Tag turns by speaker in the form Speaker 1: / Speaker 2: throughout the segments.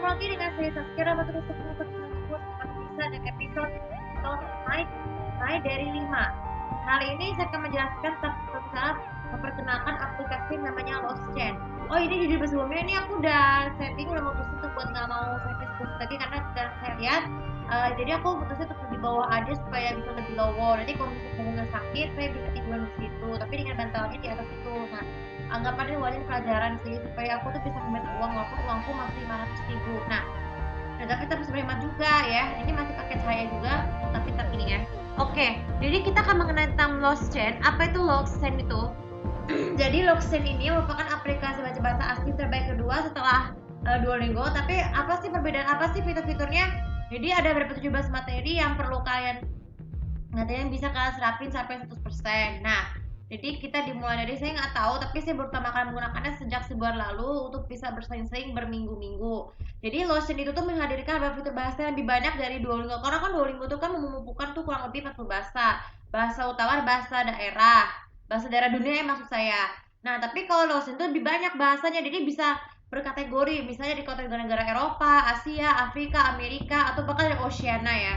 Speaker 1: ketemu lagi dengan saya Saskia Rahmat terus seperti bisa dan episode Mulai dari 5. Kali ini saya akan menjelaskan tentang cara memperkenalkan aplikasi namanya LostChain. Oh, ini di sebelumnya ini aku udah setting, udah mutusin tuh buat nggak mau saya Facebook lagi karena saya lihat jadi aku mutusin untuk di bawah aja supaya bisa lebih low. Nanti kalau misalnya sakit saya bisa tiduran di situ, tapi dengan bantalnya di atas itu. Nah, anggapannya wajar pelajaran sih supaya aku tuh bisa ngemet uang walaupun uangku masih 500.000. Nah, tapi kita bisa berhemat juga ya. Ini masih pakai cahaya juga, tapi ini ya. Oke, jadi kita akan mengenai tentang LostChain. Apa itu LostChain itu? Jadi LostChain ini merupakan aplikasi baca bahasa asing terbaik kedua setelah Duolingo. Tapi apa sih perbedaan, apa sih fitur-fiturnya? Jadi ada beberapa 17 materi yang perlu kalian bisa kalian serapin sampai 100%. Nah, jadi kita dimulai dari saya nggak tahu, tapi saya baru pertama kali menggunakannya sejak sebulan lalu untuk bisa bersaing-saing berminggu-minggu. Jadi LostChain itu tuh menghadirkan beberapa fitur bahasa yang lebih banyak dari Duolingo. Karena kan Duolingo tuh kan memumpukan tuh kurang lebih 40 bahasa. Bahasa utama, bahasa daerah dunia ya maksud saya. Nah, tapi kalau LostChain itu lebih banyak bahasanya, jadi bisa berkategori, misalnya di kategori negara Eropa, Asia, Afrika, Amerika, atau bahkan dari Oceania ya.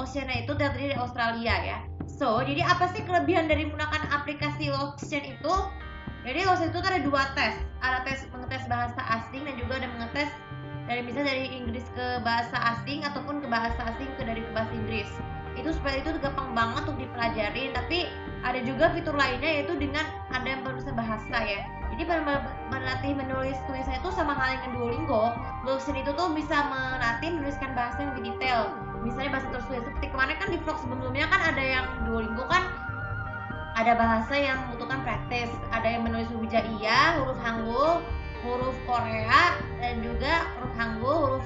Speaker 1: Oceania itu terdiri dari Australia ya. So, jadi apa sih kelebihan dari menggunakan aplikasi LostChain itu? Jadi LostChain itu ada dua tes. Ada tes mengetes bahasa asing dan juga ada mengetes dari misalnya dari Inggris ke bahasa asing ataupun ke bahasa asing dari bahasa Inggris. Itu supaya itu gampang banget untuk dipelajari. Tapi ada juga fitur lainnya yaitu dengan ada yang penulisan bahasa ya. Jadi melatih menulis tulisan itu sama halnya dengan Duolingo. LostChain itu tuh bisa melatih menuliskan bahasa yang lebih detail. Misalnya bahasa tertulis seperti kemarin kan di vlog sebelumnya kan ada yang Duolingo kan ada bahasa yang membutuhkan praktis, ada yang menulis huruf hijaiyah, huruf hangul, huruf Korea, dan juga huruf hangul, huruf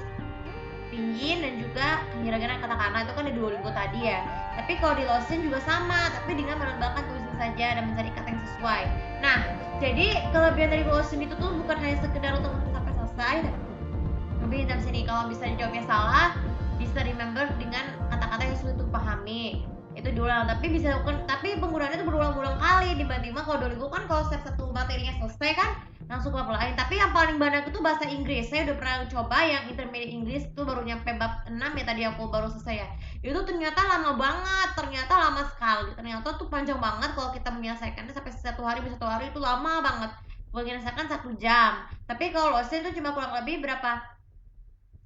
Speaker 1: pinyin, dan juga hiragana katakana itu kan di Duolingo tadi ya. Tapi kalau di LostChain juga sama, tapi dengan menambahkan tulisan saja dan mencari kata yang sesuai. Nah, jadi kelebihan dari LostChain itu tuh bukan hanya sekedar untuk sampai selesai, tapi dari sini kalau bisa dijawabnya salah bisa remember dengan kata-kata yang sulit untuk pahami itu diulang, tapi penggunaannya itu berulang-ulang kali dibanding kalau Duolingo kan kalau satu materinya selesai kan langsung ke lain. Tapi yang paling banyak itu bahasa Inggris. Saya udah pernah coba yang intermediate Inggris itu baru nyampe bab 6 ya, tadi aku baru selesai ya. Itu ternyata lama banget, ternyata lama sekali, ternyata tuh panjang banget kalau kita menyelesaikannya sampai satu hari itu lama banget. Kalau menyelesaikan 1 jam. Tapi kalau LostChain itu cuma kurang lebih berapa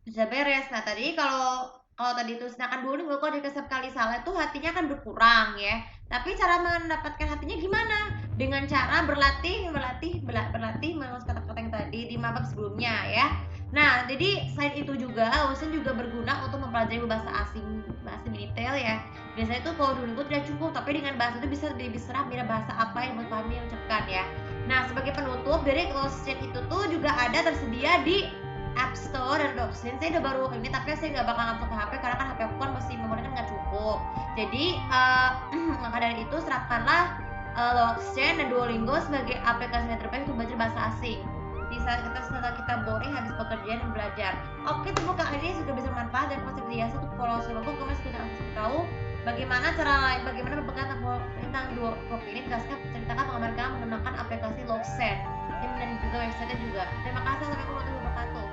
Speaker 1: bisa beres. Nah, tadi kalau tadi itu sedangkan Duolingo kalau dikasih kali salah itu hatinya akan berkurang ya. Tapi cara mendapatkan hatinya gimana? Dengan cara berlatih menulis kata-kata yang tadi di bab sebelumnya ya. Nah, jadi selain itu juga LostChain juga berguna untuk mempelajari bahasa detail ya. Biasanya itu kalau Duolingo tidak cukup, tapi dengan bahasa itu bisa lebih serap bahasa apa yang mau kami ucapkan ya. Nah, sebagai penutup dari LostChain itu tuh juga ada tersedia di App Store dan LostChain. Saya udah baru ini, tapi saya nggak bakal langsung ke HP karena kan HP aku kan masih memorinya nggak cukup. Jadi maka dari itu serapkanlah LostChain dan Duolingo sebagai aplikasi yang terbaik untuk belajar bahasa asing. Di saat setelah kita boring habis pekerjaan dan belajar. Oke, semoga ini juga bisa bermanfaat dan konsep biasa untuk follow seluruh kami sudah tahu bagaimana berpegang tentang dua topik ini. Ceritakan pengalaman kamu menggunakan aplikasi LostChain dan juga website juga. Terima kasih, sampai ketemu di wabarakatuh.